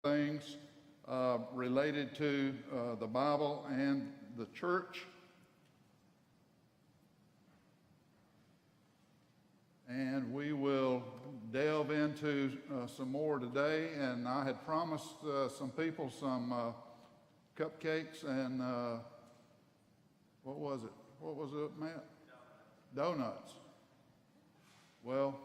things related to the Bible and the church. And we will delve into some more today. And I had promised some people some cupcakes and what was it? What was it, Matt? Donuts. Well,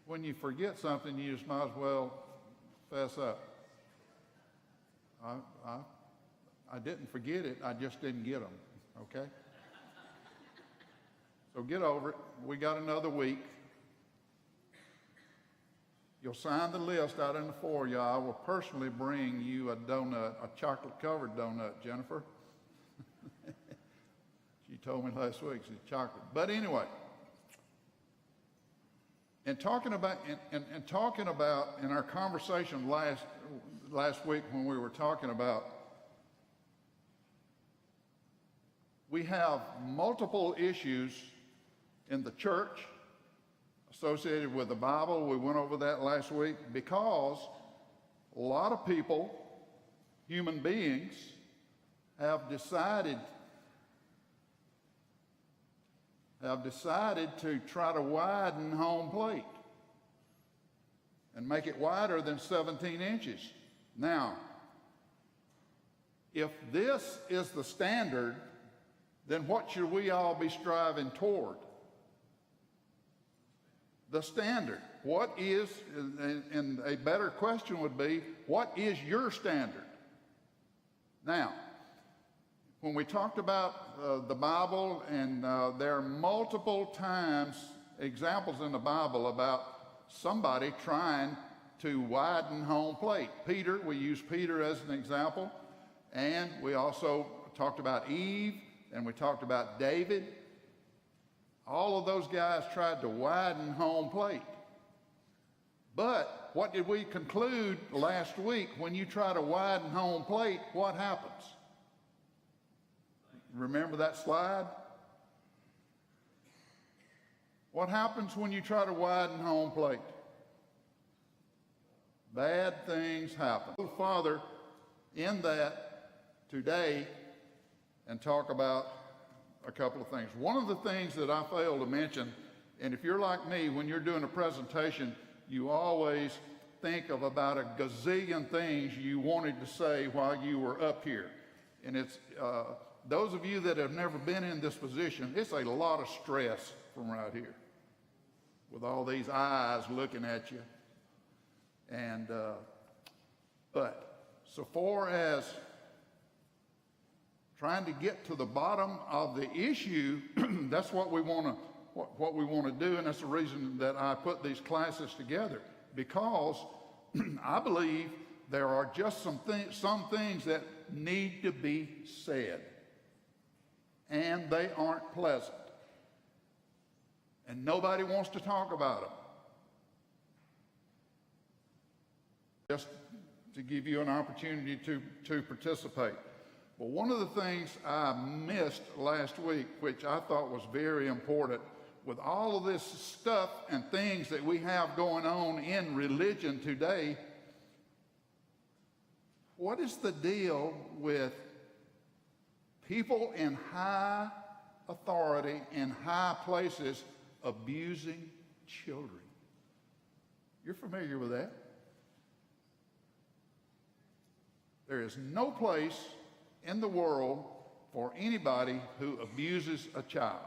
when you forget something, you just might as well fess up. I didn't forget it, I just didn't get them, okay? So get over it. We got another week. You'll sign the list out in the foyer. I will personally bring you a donut, a chocolate-covered donut, Jennifer. She told me last week she's chocolate. But anyway, and talking about in our conversation last week when we were talking about, we have multiple issues in the church associated with the Bible. We went over that last week because a lot of people, human beings, have decided to try to widen home plate and make it wider than 17 inches. Now, if this is the standard, then what should we all be striving toward? The standard. What is, and a better question would be, what is your standard? Now, when we talked about the Bible, and there are multiple times examples in the Bible about somebody trying to widen home plate. Peter, we use Peter as an example, and we also talked about Eve, and we talked about David. All of those guys tried to widen home plate. But what did we conclude last week? When you try to widen home plate, what happens? Remember that slide? What happens when you try to widen home plate? Bad things happen. Father, in that today, and talk about a couple of things. One of the things that I failed to mention, and if you're like me, when you're doing a presentation, you always think of about a gazillion things you wanted to say while you were up here. And it's, those of you that have never been in this position, it's a lot of stress from right here with all these eyes looking at you. And, but so far as trying to get to the bottom of the issue, that's what we want to do, and that's the reason that I put these classes together, because I believe there are just some things that need to be said, and they aren't pleasant, and nobody wants to talk about them. Just to give you an opportunity to participate. But one of the things I missed last week, which I thought was very important, with all of this stuff and things that we have going on in religion today, what is the deal with people in high authority, in high places, abusing children? You're familiar with that? There is no place in the world for anybody who abuses a child.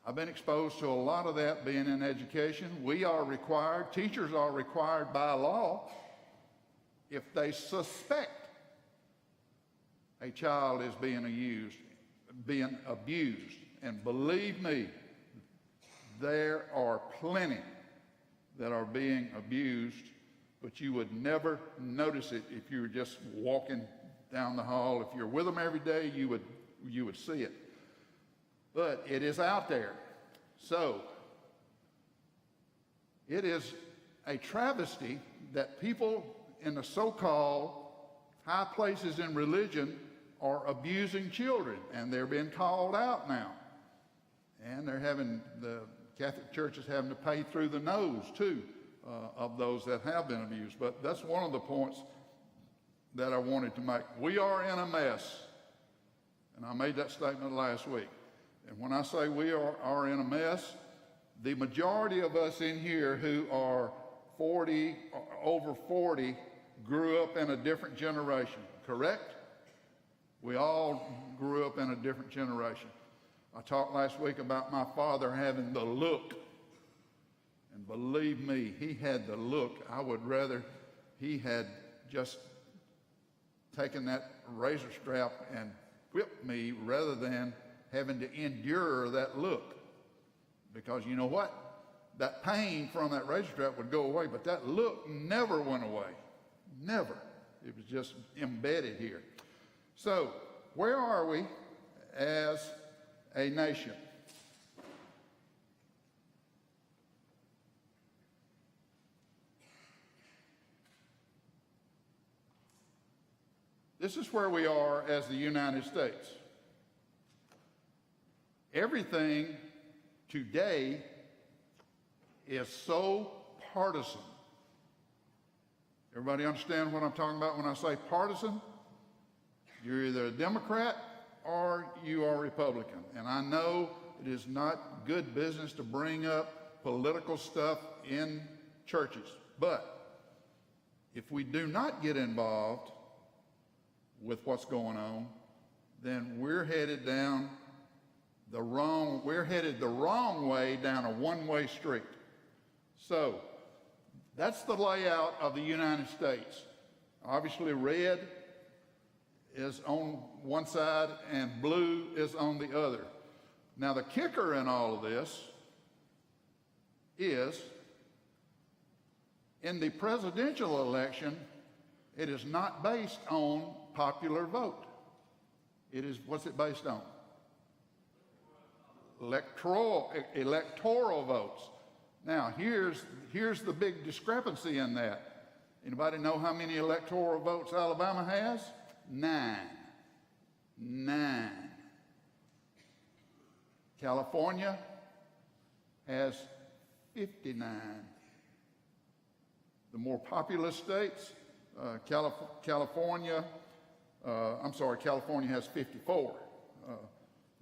I've been exposed to a lot of that being in education. We are required, teachers are required by law, if they suspect a child is being abused, and believe me, there are plenty that are being abused, but you would never notice it if you were just walking down the hall. If you're with them every day, you would see it. But it is out there. So it is a travesty that people in the so-called high places in religion are abusing children, and they're being called out now. And the Catholic Church is having to pay through the nose, too, of those that have been abused. But that's one of the points that I wanted to make. We are in a mess. And I made that statement last week. And when I say we are in a mess, the majority of us in here who are over 40, grew up in a different generation, correct? We all grew up in a different generation. I talked last week about my father having the look. And believe me, he had the look. I would rather he had just taken that razor strap and whipped me rather than having to endure that look. Because you know what? That pain from that razor strap would go away, but that look never went away. Never. It was just embedded here. So, where are we as a nation? This is where we are as the United States. Everything today is so partisan. Everybody understand what I'm talking about when I say partisan? You're either a Democrat or you are Republican. And I know it is not good business to bring up political stuff in churches. But if we do not get involved with what's going on, then we're headed the wrong way down a one-way street. So that's the layout of the United States. Obviously red is on one side and blue is on the other. Now the kicker in all of this is in the presidential election, it is not based on popular vote. What's it based on? Electoral votes. Now, here's the big discrepancy in that. Anybody know how many electoral votes Alabama has? 9. California has 59. The more populous states, California has 54.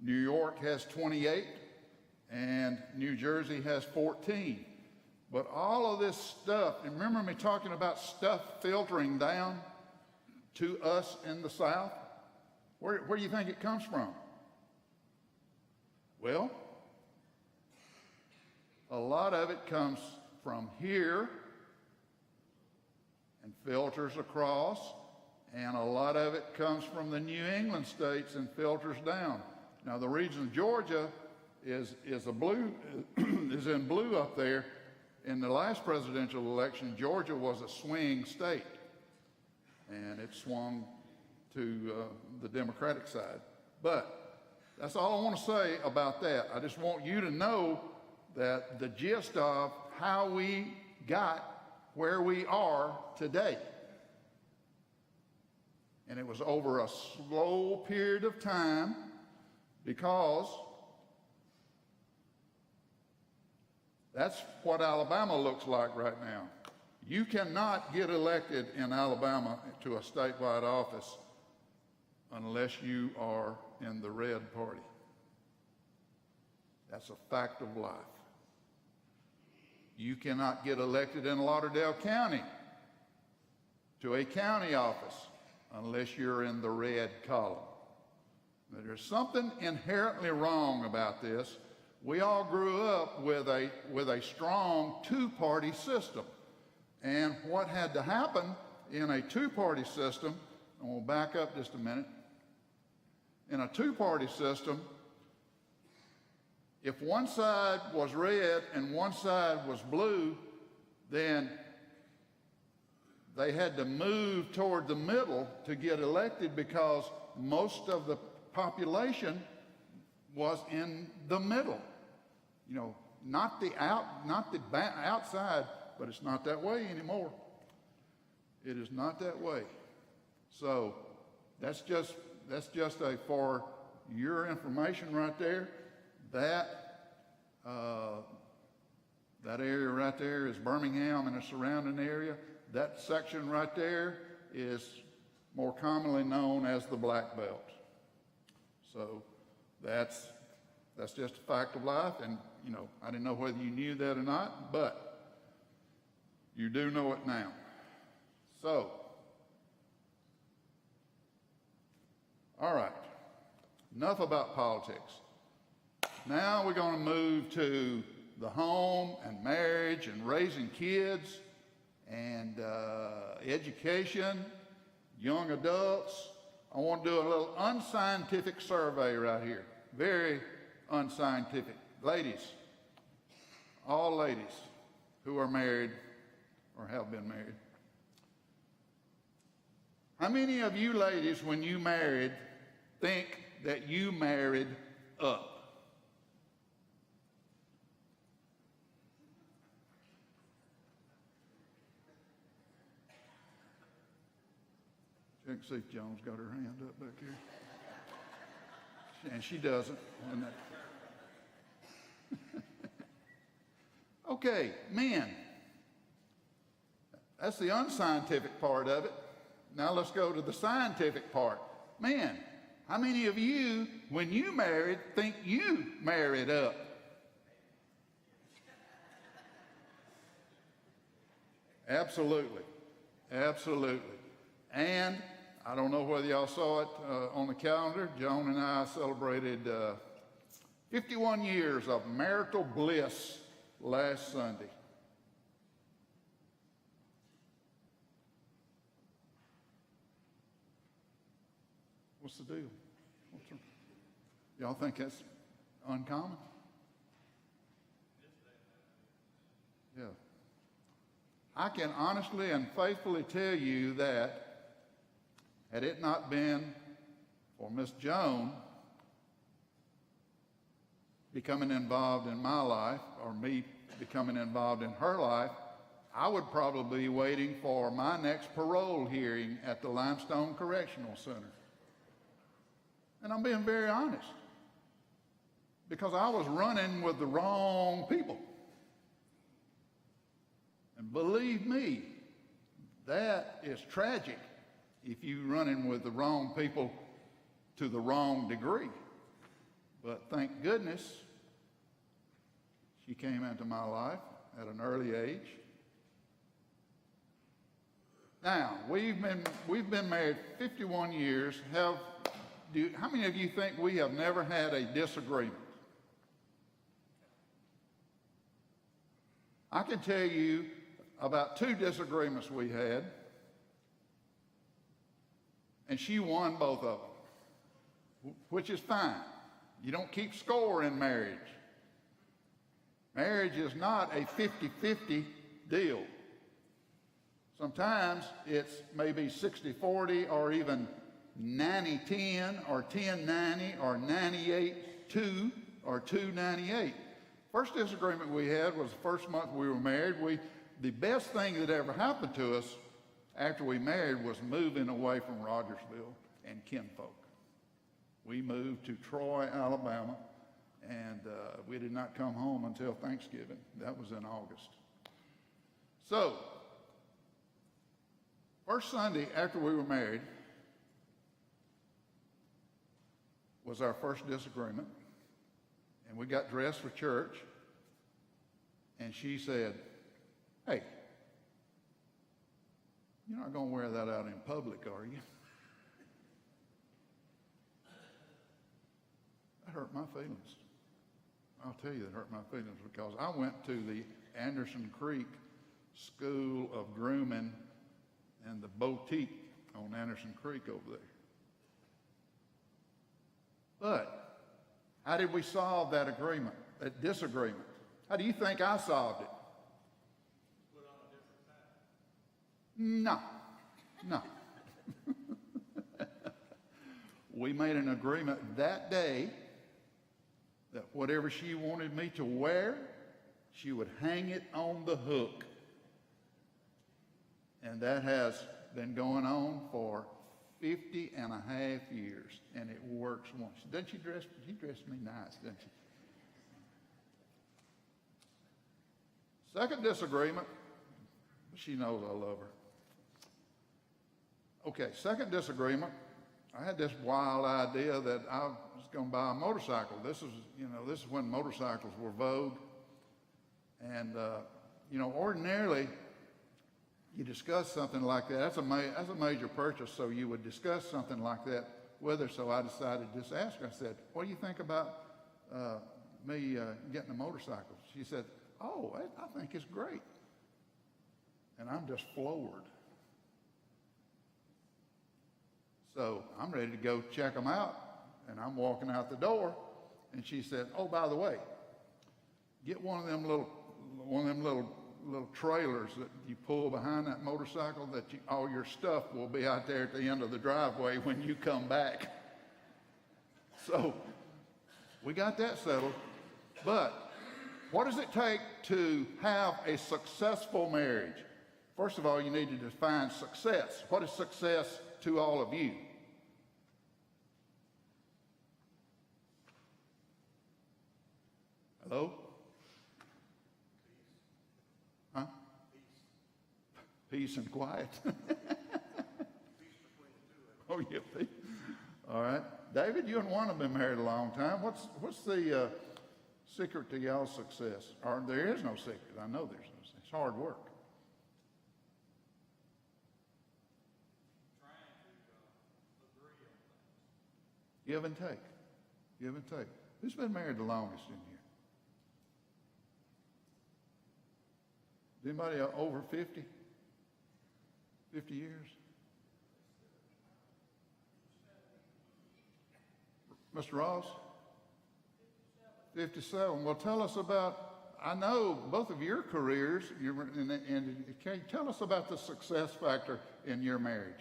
New York has 28, and New Jersey has 14. But all of this stuff, and remember me talking about stuff filtering down to us in the South? Where do you think it comes from? Well, a lot of it comes from here and filters across, and a lot of it comes from the New England states and filters down. Now the region of Georgia is in blue up there. In the last presidential election, Georgia was a swing state, and it swung to the Democratic side. But that's all I want to say about that. I just want you to know that the gist of how we got where we are today. And it was over a slow period of time, because that's what Alabama looks like right now. You cannot get elected in Alabama to a statewide office unless you are in the red party. That's a fact of life. You cannot get elected in Lauderdale County to a county office unless you're in the red column. Now, there's something inherently wrong about this. We all grew up with a strong two-party system. And what had to happen in a two-party system, and we'll back up just a minute. In a two-party system, if one side was red and one side was blue, then they had to move toward the middle to get elected, because most of the population was in the middle. You know, not the outside, but it's not that way anymore. It is not that way. So that's just that's just for your information right there. That area right there is Birmingham and the surrounding area. That section right there is more commonly known as the Black Belt. So that's just a fact of life, and I didn't know whether you knew that or not, but you do know it now. So, all right, enough about politics. Now we're going to move to the home and marriage and raising kids and education, young adults. I want to do a little unscientific survey right here. Very unscientific. Ladies, all ladies who are married or have been married. How many of you ladies, when you married, think that you married up? Check and see if Joan's got her hand up back here. And she doesn't. Okay, men. That's the unscientific part of it. Now let's go to the scientific part. Men, how many of you, when you married, think you married up? Absolutely. Absolutely. And I don't know whether y'all saw it on the calendar. Joan and I celebrated 51 years of marital bliss last Sunday. What's the deal? Y'all think that's uncommon? Yeah. I can honestly and faithfully tell you that had it not been for Miss Joan becoming involved in my life, or me becoming involved in her life, I would probably be waiting for my next parole hearing at the Limestone Correctional Center. And I'm being very honest, because I was running with the wrong people. And believe me, that is tragic if you're running with the wrong people to the wrong degree. But thank goodness she came into my life at an early age. Now, we've been married 51 years. How many of you think we have never had a disagreement? I can tell you about 2 disagreements we had, and she won both of them, which is fine. You don't keep score in marriage. Marriage is not a 50-50 deal. Sometimes it's maybe 60-40 or even 90-10 or 10-90 or 98-2 or 2-98. First disagreement we had was the first month we were married. The best thing that ever happened to us after we married was moving away from Rogersville and kinfolk. We moved to Troy, Alabama, and we did not come home until Thanksgiving. That was in August. So, first Sunday after we were married was our first disagreement, and we got dressed for church, and she said, "Hey, you're not going to wear that out in public, are you?" That hurt my feelings. I'll tell you that hurt my feelings, because I went to the Anderson Creek School of Grooming and the boutique on Anderson Creek over there. But how did we solve that disagreement? How do you think I solved it? Put on a different tie. No. We made an agreement that day that whatever she wanted me to wear, she would hang it on the hook. And that has been going on for 50 and a half years, and it works once. Doesn't she dress me nice, doesn't she? Second disagreement, she knows I love her. Okay, second disagreement, I had this wild idea that I was going to buy a motorcycle. This is when motorcycles were vogue. And, ordinarily, you discuss something like that. That's a major purchase, so you would discuss something like that with her. So I decided to just ask her. I said, what do you think about me getting a motorcycle? She said, oh, I think it's great. And I'm just floored. So I'm ready to go check them out, and I'm walking out the door, and she said, oh, by the way, get one of them little trailers that you pull behind that motorcycle that all your stuff will be out there at the end of the driveway when you come back. So we got that settled. But what does it take to have a successful marriage? First of all, you need to define success. What is success to all of you? Hello? Huh? Peace and quiet. Oh, yeah, peace. All right. David, you and Juan have been married a long time. What's the secret to y'all's success? Or there is no secret. I know there's no secret. It's hard work. Give and take. Give and take. Who's been married the longest in here? Is anybody over 50? 50 years? Mr. Ross? 57. Well, tell us about, I know both of your careers, and can you tell us about the success factor in your marriage?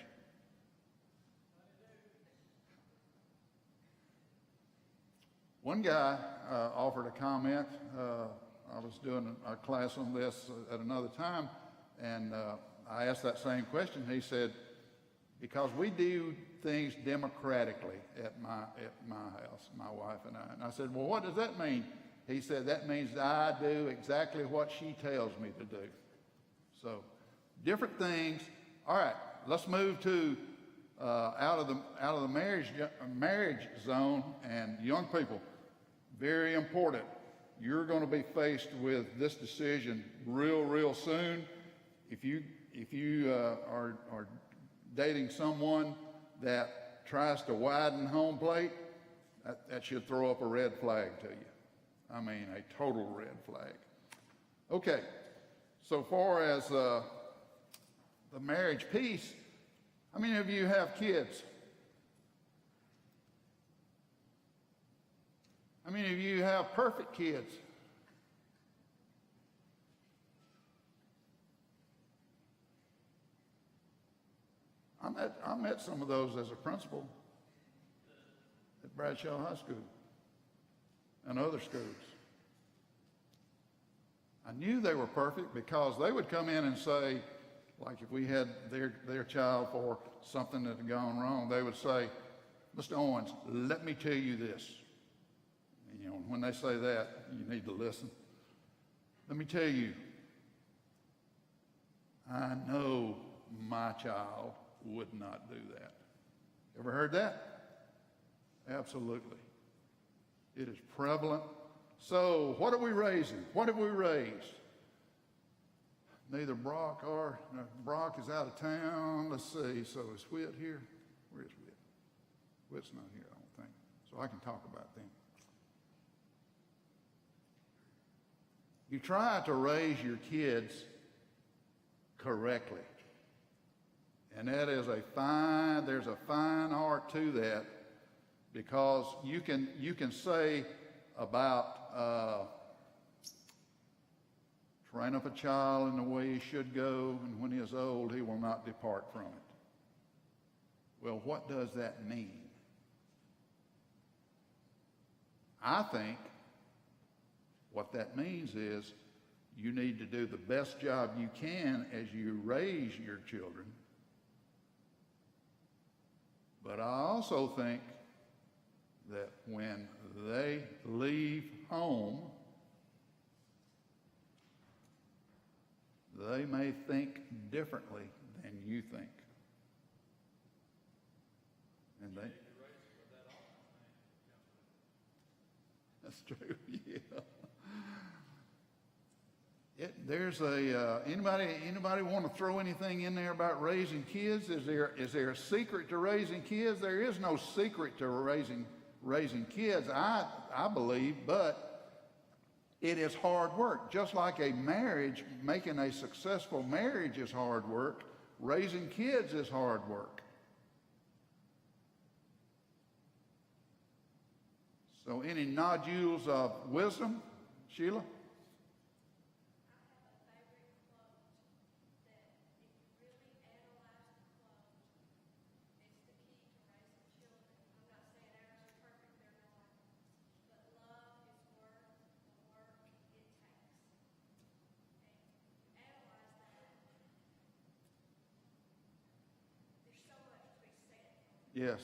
One guy offered a comment. I was doing a class on this at another time, and I asked that same question. He said, because we do things democratically at my house, my wife and I. And I said, well, what does that mean? He said, that means I do exactly what she tells me to do. So, different things. All right, let's move to out of the marriage zone. And young people, very important. You're going to be faced with this decision real soon. If you are dating someone that tries to widen home plate, that should throw up a red flag to you. I mean, a total red flag. Okay, so far as the marriage piece, how many of you have kids? How many of you have perfect kids? I met some of those as a principal at Bradshaw High School and other schools. I knew they were perfect because they would come in and say, like if we had their child for something that had gone wrong, they would say, Mr. Owens, let me tell you this. You know, when they say that, you need to listen. Let me tell you, I know my child would not do that. Ever heard that? Absolutely. It is prevalent. So what are we raising? What have we raised? Neither Brock Brock is out of town. Let's see. So is Whit here? Where is Whit? Whit's not here, I don't think. So I can talk about them. You try to raise your kids correctly. And that is there's a fine art to that, because you can say about train up a child in the way he should go, and when he is old, he will not depart from it. Well, what does that mean? I think what that means is you need to do the best job you can as you raise your children But I also think that when they leave home, they may think differently than you think. And they... That's true, yeah. There's anybody want to throw anything in there about raising kids? Is there a secret to raising kids? There is no secret to raising kids, I believe, but it is hard work. Just like a marriage, making a successful marriage is hard work, raising kids is hard work. So any nodules of wisdom, Sheila? Yes,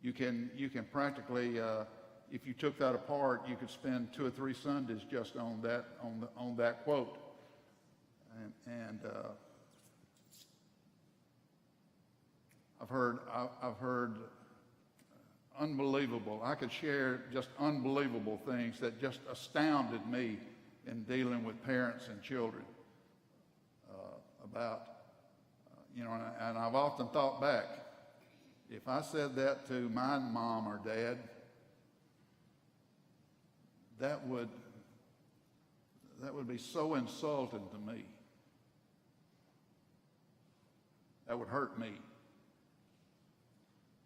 you can practically, if you took that apart, you could spend 2 or 3 Sundays just on that quote. And I've heard unbelievable. I could share just unbelievable things that just astounded me in dealing with parents and children about, and I've often thought back. If I said that to my mom or dad, that would be so insulting to me. That would hurt me.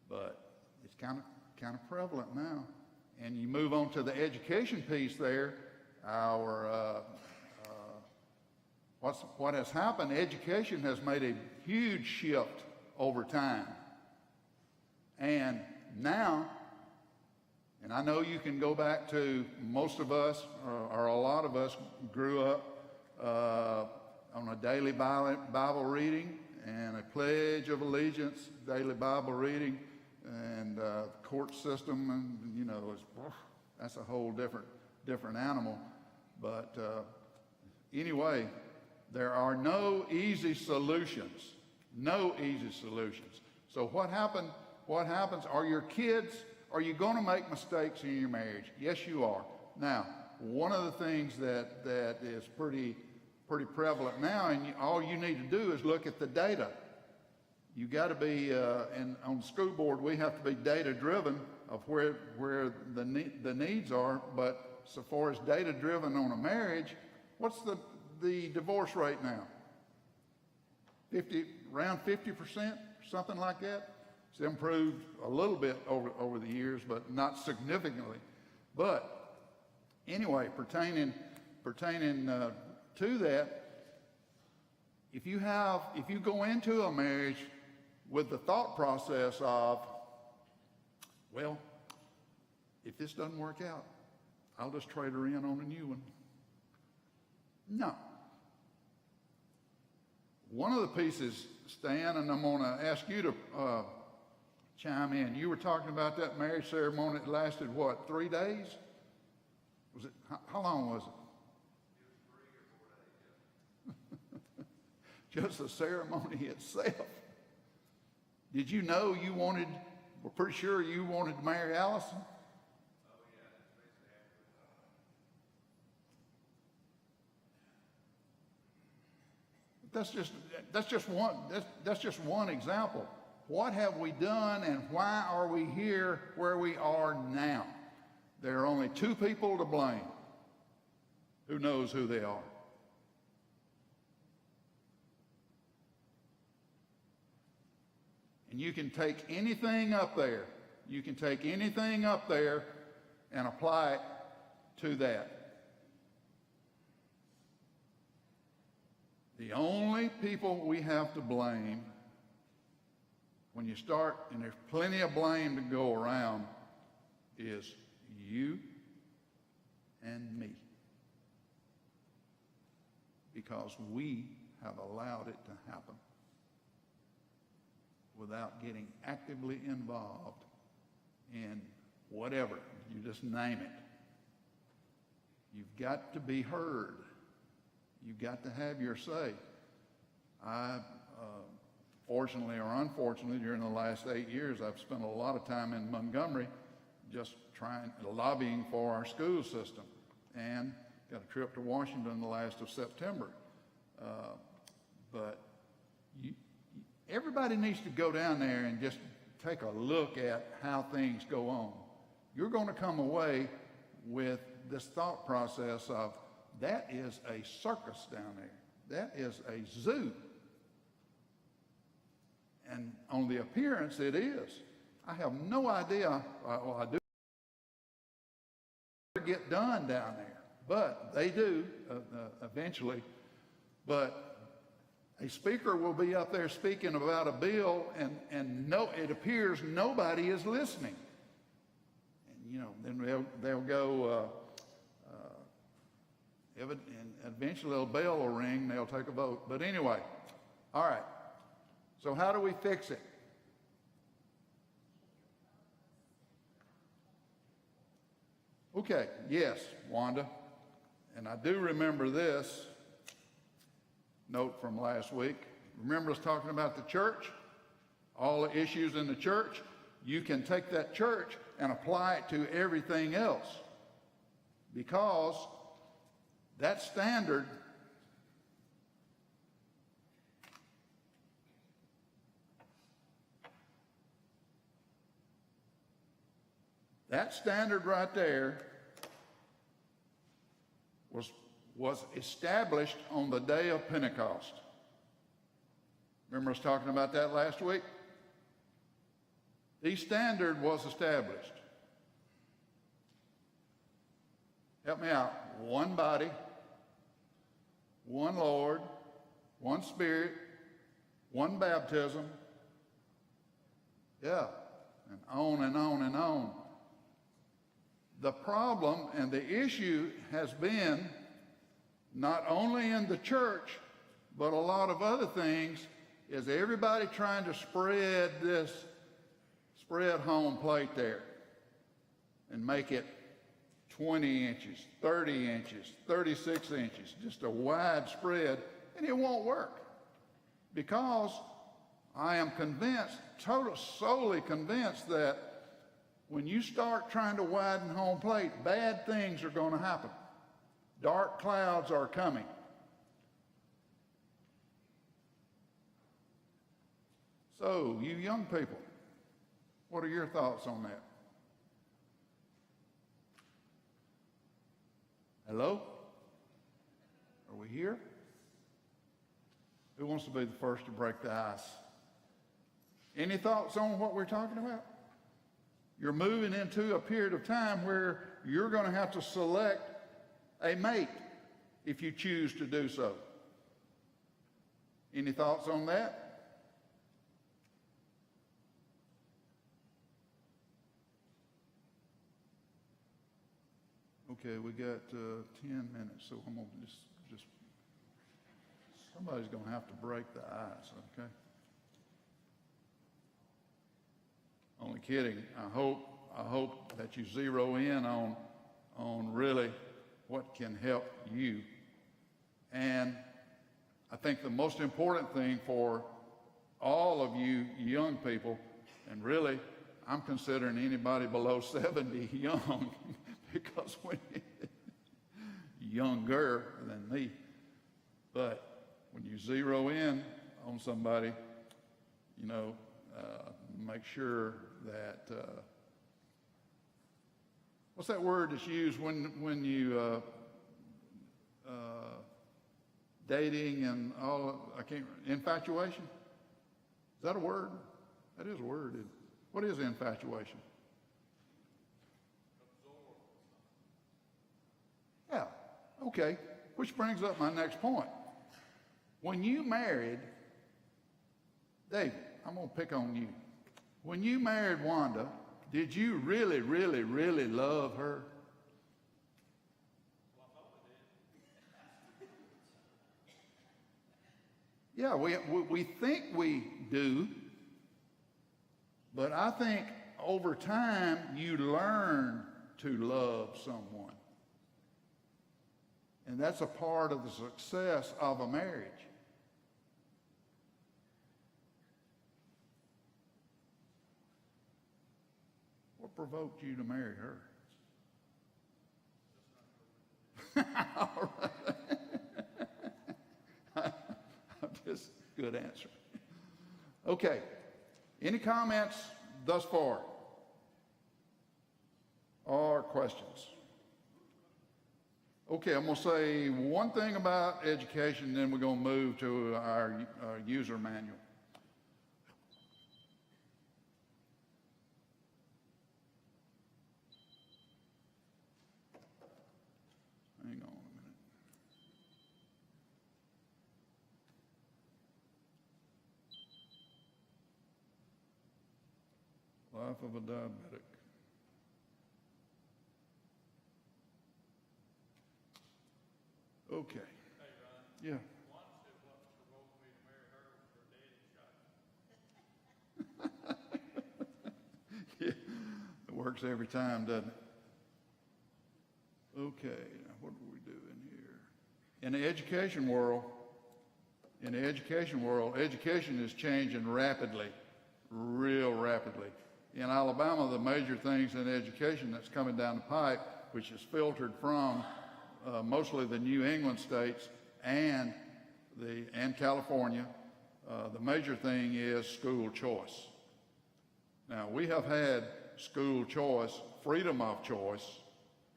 But it's kind of prevalent now. And you move on to the education piece there. What has happened? Education has made a huge shift over time. And now, and I know you can go back to most of us, or a lot of us, grew up on a daily Bible reading and a Pledge of Allegiance, daily Bible reading, and court system, and that's a whole different animal. But anyway, there are no easy solutions. No easy solutions. So what happens? Are your kids, are you going to make mistakes in your marriage? Yes, you are. Now, one of the things that is pretty prevalent now, and all you need to do is look at the data. You got to be, and on the school board, we have to be data driven of where the needs are. But so far as data driven on a marriage, what's the divorce rate now? Around 50%, something like that. It's improved a little bit over the years, but not significantly. But anyway, pertaining to that, if you go into a marriage with the thought process of, well, if this doesn't work out, I'll just trade her in on a new one. No. One of the pieces, Stan, and I'm going to ask you to chime in. You were talking about that marriage ceremony that lasted, what, 3 days? Was it? How long was it? It was 3 or 4 days. Just the ceremony itself. Did you know we're pretty sure you wanted to marry Allison? Oh yeah, That's just one example. What have we done, and why are we here where we are now? There are only 2 people to blame. Who knows who they are? And you can take anything up there. You can take anything up there and apply it to that. The only people we have to blame when you start, and there's plenty of blame to go around, is you and me. Because we have allowed it to happen. without getting actively involved in whatever, you just name it. You've got to be heard. You've got to have your say. I, fortunately or unfortunately, during the last 8 years, I've spent a lot of time in Montgomery just lobbying for our school system, and got a trip to Washington the last of September. But everybody needs to go down there and just take a look at how things go on. You're going to come away with this thought process of, that is a circus down there. That is a zoo. And on the appearance, it is. I have no idea. Well, I do get done down there, but they do eventually. But a speaker will be up there speaking about a bill, and no, it appears nobody is listening. And then they'll go. And eventually a bell will ring, they'll take a vote. But anyway, all right. So how do we fix it? Okay, yes, Wanda. And I do remember this note from last week. Remember us talking about the church? All the issues in the church? You can take that church and apply it to everything else, because that standard right there was established on the day of Pentecost. Remember us talking about that last week? The standard was established. Help me out. One body, one Lord, one Spirit, one baptism. Yeah, and on and on and on. The problem and the issue has been not only in the church, but a lot of other things, is everybody trying to spread home plate there and make it 20 inches, 30 inches, 36 inches, just a wide spread, and it won't work. Because I am convinced, solely convinced, that when you start trying to widen home plate, bad things are going to happen. Dark clouds are coming. So, you young people, what are your thoughts on that? Hello? Are we here? Who wants to be the first to break the ice? Any thoughts on what we're talking about? You're moving into a period of time where you're going to have to select a mate if you choose to do so. Any thoughts on that? Okay, we got 10 minutes, so I'm going to just somebody's going to have to break the ice, okay? Only kidding. I hope that you zero in on really what can help you. And I think the most important thing for all of you young people, and really I'm considering anybody below 70 young, because when younger than me, but when you zero in on somebody, make sure that what's that word that's used when you dating and all? Infatuation? Is that a word? That is a word. What is infatuation? Yeah, okay, which brings up my next point. When you married, David, I'm going to pick on you. When you married Wanda, did you really, really, really love her? Yeah, we think we do, But I think over time you learn to love someone. And that's a part of the success of a marriage. What provoked you to marry her? All right. Just good answer. Okay. Any comments thus far? Or questions? Okay, I'm going to say one thing about education, then we're going to move to our user manual. Hang on a minute. Life of a diabetic. Okay. Hey, Ron. Yeah. One said what provoked me to marry her was her daddy shot. Yeah. It works every time, doesn't it? Okay. Now what are we doing here? In the education world, education is changing rapidly, real rapidly. In Alabama, the major things in education that's coming down the pipe, which is filtered from mostly the New England states and California, the major thing is school choice. Now, we have had school choice, freedom of choice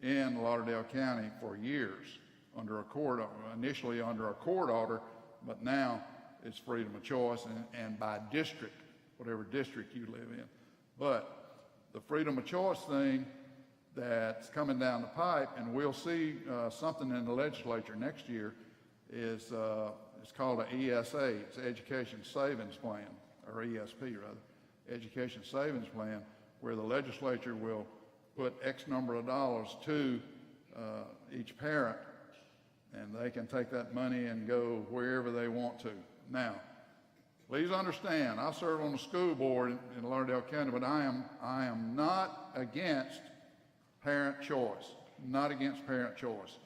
in Lauderdale County for years under a court, initially under a court order, but now it's freedom of choice and by district, whatever district you live in. But the freedom of choice thing that's coming down the pipe, and we'll see something in the legislature next year, is it's called an ESA. It's Education Savings Plan, or ESP rather, Education Savings Plan, where the legislature will put X number of dollars to each parent, and they can take that money and go wherever they want to. Now, please understand, I serve on the school board in Lauderdale County, but I am not against parent choice, not against parent choice.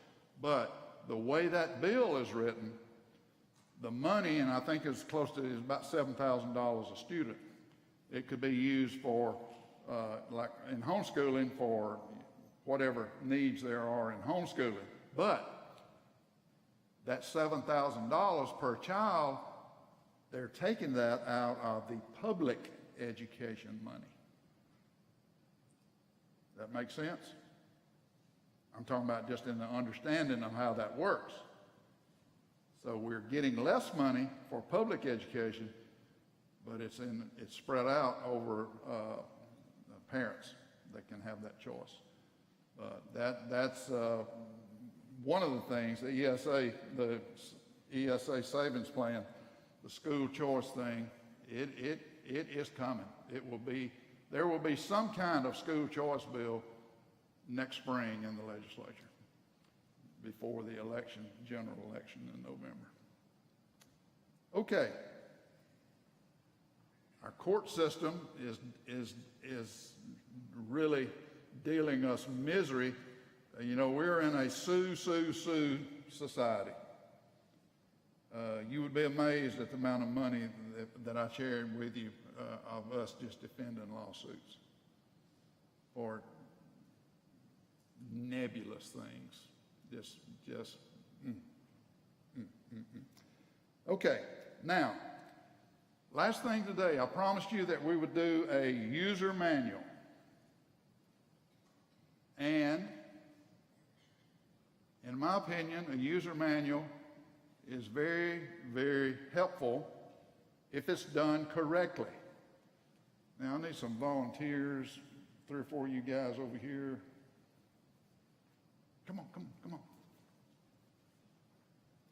But the way that bill is written, the money, and I think it's close to, is about $7,000 a student. It could be used for, like in homeschooling, for whatever needs there are in homeschooling. But that $7,000 per child, they're taking that out of the public education money. That makes sense? I'm talking about just in the understanding of how that works. So we're getting less money for public education, but it's spread out over parents that can have that choice. That's one of the things, the ESA savings plan, the school choice thing, it is coming. There will be some kind of school choice bill next spring in the legislature before the election, general election in November. Okay. Our court system is really dealing us misery. You know, we're in a sue society. You would be amazed at the amount of money that I shared with you of us just defending lawsuits for nebulous things. Okay, now, last thing today, I promised you that we would do a user manual. And in my opinion, a user manual is very, very helpful if it's done correctly. Now, I need some volunteers, 3 or 4 of you guys over here. Come on.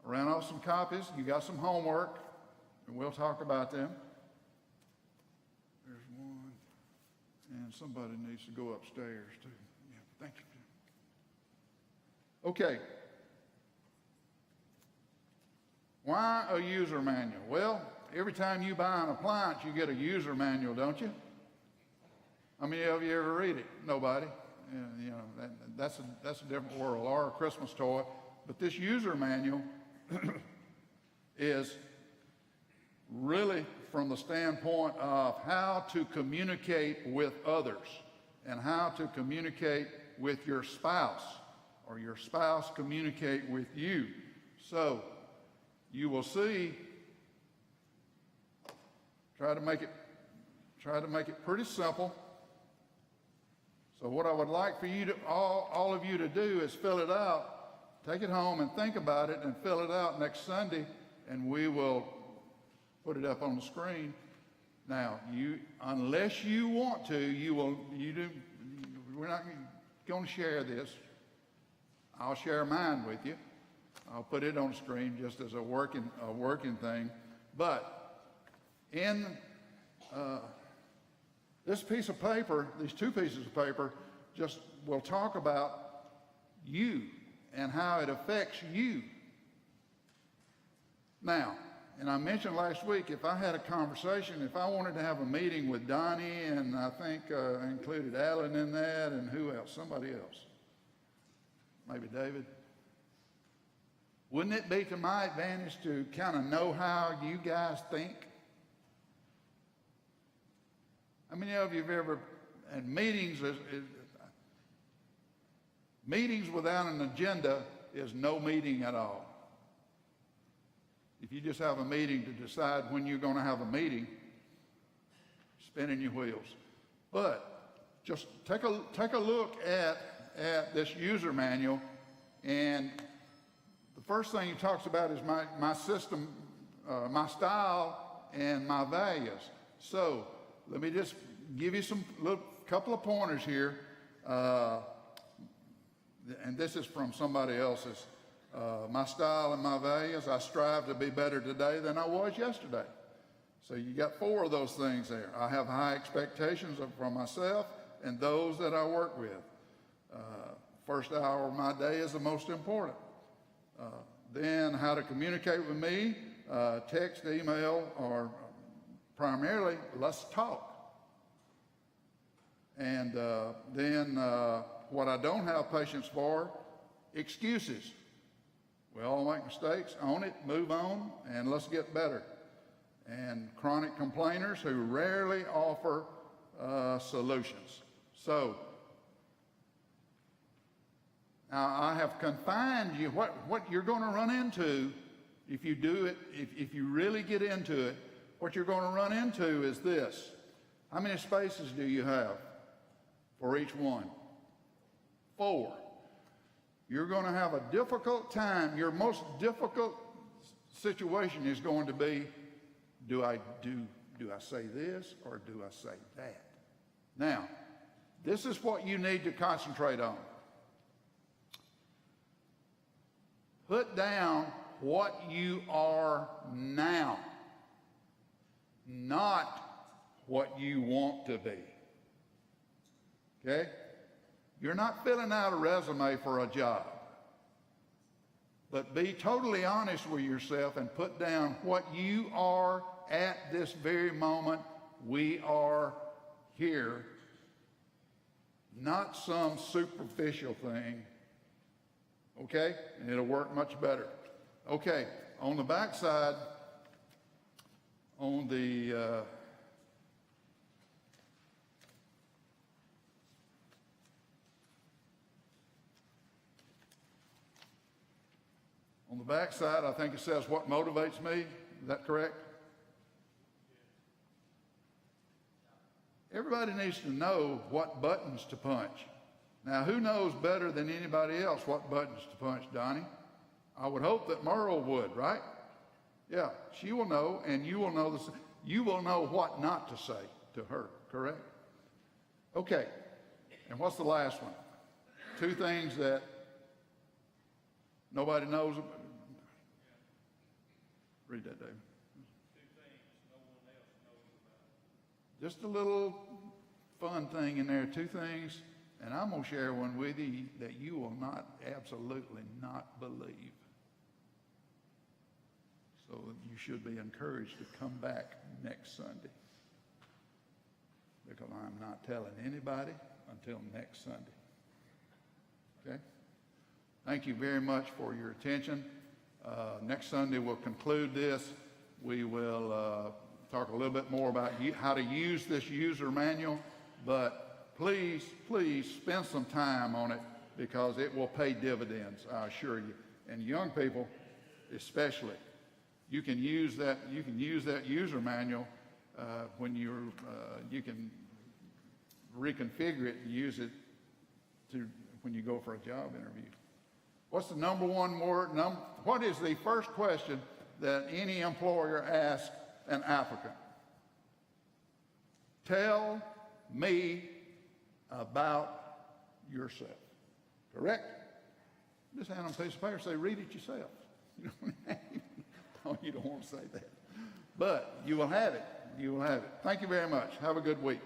I ran off some copies. You got some homework, and we'll talk about them. There's one, and somebody needs to go upstairs, too. Yeah, thank you. Okay. Why a user manual? Well, every time you buy an appliance, you get a user manual, don't you? How many of you ever read it? Nobody. You know, that's a different world, or a Christmas toy. But this user manual is really from the standpoint of how to communicate with others and how to communicate with your spouse, or your spouse communicate with you. So you will see, try to make it pretty simple. So what I would like for you to, all of you to do is fill it out, take it home and think about it and fill it out next Sunday, and we will put it up on the screen. Now, unless you want to, we're not going to share this. I'll share mine with you. I'll put it on the screen just as a working thing. But in this piece of paper, these two pieces of paper, just will talk about you and how it affects you. Now, and I mentioned last week, if I had a conversation, if I wanted to have a meeting with Donnie, and I think I included Alan in that, and who else? Somebody else. Maybe David. Wouldn't it be to my advantage to kind of know how you guys think? How many of you have ever, and meetings without an agenda is no meeting at all. If you just have a meeting to decide when you're going to have a meeting, spinning your wheels. But just take a look at this user manual, and the first thing he talks about is my system, my style, and my values. So let me just give you couple of pointers here, and this is from somebody else's. My style and my values, I strive to be better today than I was yesterday. So you got 4 of those things there. I have high expectations from myself and those that I work with. First hour of my day is the most important. Then how to communicate with me, text, email, or primarily, let's talk. And then what I don't have patience for, excuses. We all make mistakes, own it, move on, and let's get better. And chronic complainers who rarely offer solutions. So, now I have confined you, what you're going to run into if you do it, if you really get into it, what you're going to run into is this. How many spaces do you have for each one? 4. You're going to have a difficult time. Your most difficult situation is going to be, do I say this or do I say that? Now, this is what you need to concentrate on. Put down what you are now, not what you want to be. Okay? You're not filling out a resume for a job. But be totally honest with yourself and put down what you are at this very moment. We are here. Not some superficial thing. Okay? And it'll work much better. Okay, on the back side, on the back side, I think it says what motivates me. Is that correct? Everybody needs to know what buttons to punch. Now, who knows better than anybody else what buttons to punch, Donnie? I would hope that Merle would, right? Yeah, she will know, and you will know this. You will know what not to say to her, correct? Okay, and what's the last one? 2 things that nobody knows. Read that, David. 2 things no one else knows about. Just a little fun thing in there, 2 things, and I'm going to share one with you that you will absolutely not believe. So you should be encouraged to come back next Sunday. because I'm not telling anybody until next Sunday. Okay? Thank you very much for your attention. Next Sunday we'll conclude this. We will talk a little bit more about how to use this user manual, but please, please spend some time on it because it will pay dividends, I assure you. And young people especially, you can use that user manual when you can reconfigure it and use it when you go for a job interview. What's the number one word? What is the first question that any employer asks an applicant? Tell me about yourself. Correct? Just hand them a piece of paper and say, read it yourself. No, you don't want to say that. But you will have it. You will have it. Thank you very much. Have a good week.